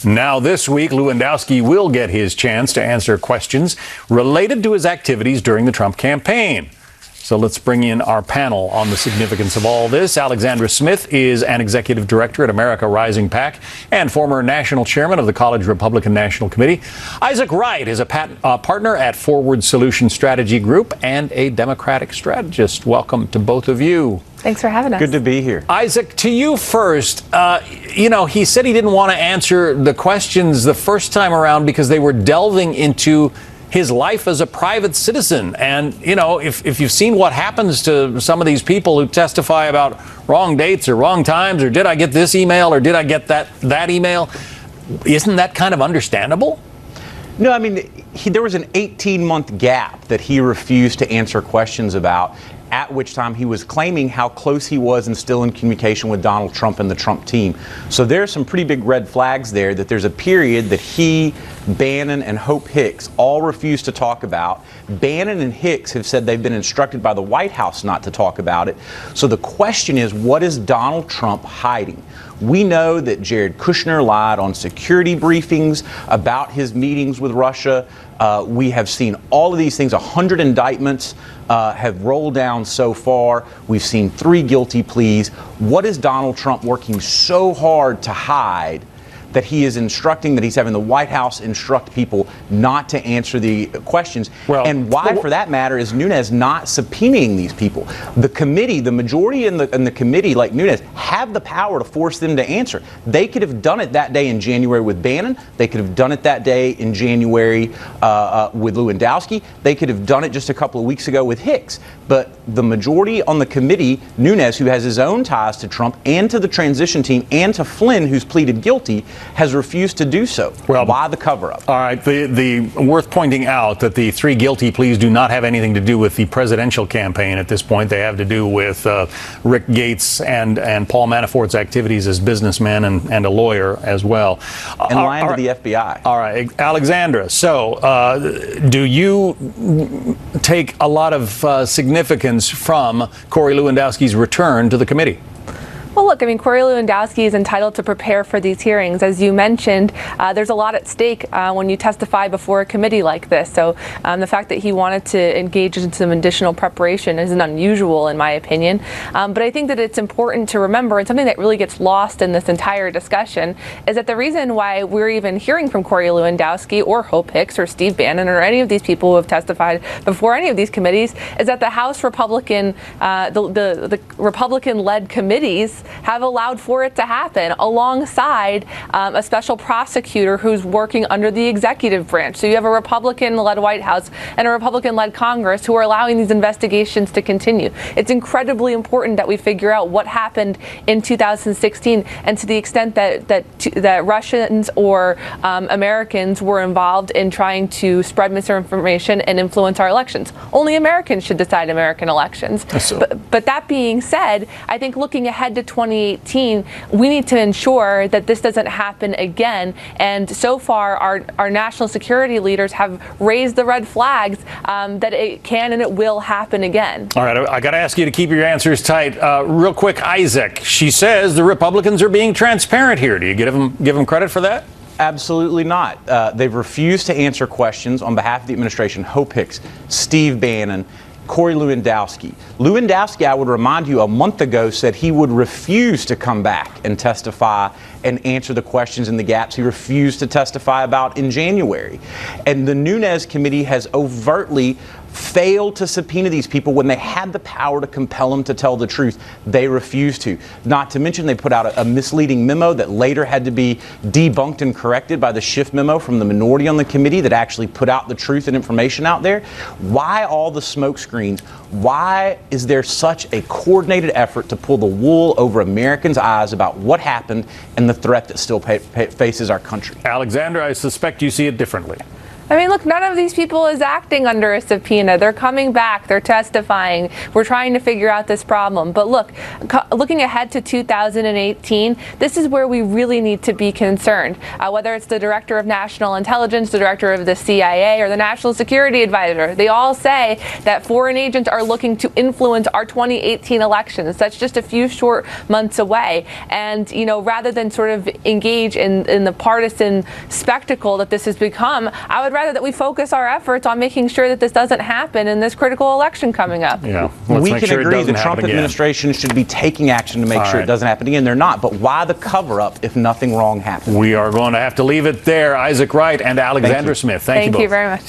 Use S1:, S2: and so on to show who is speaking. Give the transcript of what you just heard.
S1: Now this week, Lewandowski will get his chance to answer questions related to his activities during the Trump campaign. So let's bring in our panel on the significance of all this. Alexandra Smith is an executive director at America Rising PAC and former national chairman of the College Republican National Committee. Isaac Wright is a partner at Forward Solution Strategy Group and a Democratic strategist. Welcome to both of you.
S2: Thanks for having us.
S3: Good to be here.
S1: Isaac, to you first. He said he didn't want to answer the questions the first time around because they were delving into his life as a private citizen. And, if you've seen what happens to some of these people who testify about wrong dates or wrong times, or did I get this email or did I get that email, isn't that kind of understandable?
S3: No, I mean, there was an 18-month gap that he refused to answer questions about, at which time he was claiming how close he was and still in communication with Donald Trump and the Trump team. So there's some pretty big red flags there that there's a period that he, Bannon, and Hope Hicks all refuse to talk about. Bannon and Hicks have said they've been instructed by the White House not to talk about it. So the question is, what is Donald Trump hiding? We know that Jared Kushner lied on security briefings about his meetings with Russia. We have seen all of these things. 100 indictments have rolled down so far. We've seen 3 guilty pleas. What is Donald Trump working so hard to hide that he is instructing, that he's having the White House instruct people not to answer the questions? And why, for that matter, is Nunes not subpoenaing these people? The committee, the majority in the committee, like Nunes, have the power to force them to answer. They could have done it that day in January with Bannon. They could have done it that day in January with Lewandowski. They could have done it just a couple of weeks ago with Hicks. But the majority on the committee, Nunes, who has his own ties to Trump and to the transition team and to Flynn, who's pleaded guilty, has refused to do so.
S1: Well,
S3: why the cover-up?
S1: All right. The worth pointing out that the 3 guilty pleas do not have anything to do with the presidential campaign at this point. They have to do with Rick Gates and Paul Manafort's activities as businessman and a lawyer as well.
S3: And lying to the FBI.
S1: All right. Alexandra, so do you take a lot of significance from Corey Lewandowski's return to the committee?
S2: Well, look, Corey Lewandowski is entitled to prepare for these hearings. As you mentioned, there's a lot at stake when you testify before a committee like this. So the fact that he wanted to engage in some additional preparation isn't unusual, in my opinion. But I think that it's important to remember, and something that really gets lost in this entire discussion, is that the reason why we're even hearing from Corey Lewandowski or Hope Hicks or Steve Bannon or any of these people who have testified before any of these committees is that the House Republican, the Republican-led committees have allowed for it to happen alongside a special prosecutor who's working under the executive branch. So you have a Republican-led White House and a Republican-led Congress who are allowing these investigations to continue. It's incredibly important that we figure out what happened in 2016, and to the extent that Russians or Americans were involved in trying to spread misinformation and influence our elections. Only Americans should decide American elections. But that being said, I think looking ahead to 2018, we need to ensure that this doesn't happen again. And so far, our national security leaders have raised the red flags that it can and it will happen again.
S1: All right, I got to ask you to keep your answers tight. Real quick, Isaac, she says the Republicans are being transparent here. Do you give them credit for that?
S3: Absolutely not. They've refused to answer questions on behalf of the administration. Hope Hicks, Steve Bannon, Corey Lewandowski. Lewandowski, I would remind you, a month ago said he would refuse to come back and testify and answer the questions and the gaps he refused to testify about in January. And the Nunes committee has overtly failed to subpoena these people when they had the power to compel them to tell the truth. They refused to. Not to mention they put out a misleading memo that later had to be debunked and corrected by the Schiff memo from the minority on the committee that actually put out the truth and information out there. Why all the smoke screens? Why is there such a coordinated effort to pull the wool over Americans' eyes about what happened and the threat that still faces our country?
S1: Alexandra, I suspect you see it differently.
S2: I mean, look, none of these people is acting under a subpoena. They're coming back. They're testifying. We're trying to figure out this problem. But look, looking ahead to 2018, this is where we really need to be concerned. Whether it's the Director of National Intelligence, the Director of the CIA, or the National Security Advisor, they all say that foreign agents are looking to influence our 2018 elections. That's just a few short months away. And, you know, rather than sort of engage in the partisan spectacle that this has become, I would rather that we focus our efforts on making sure that this doesn't happen in this critical election coming up.
S1: Yeah,
S3: we can agree the Trump administration should be taking action to make sure it doesn't happen again. They're not. But why the cover-up if nothing wrong happens?
S1: We are going to have to leave it there. Isaac Wright and Alexandra Smith, thank you both.
S2: Thank you very much.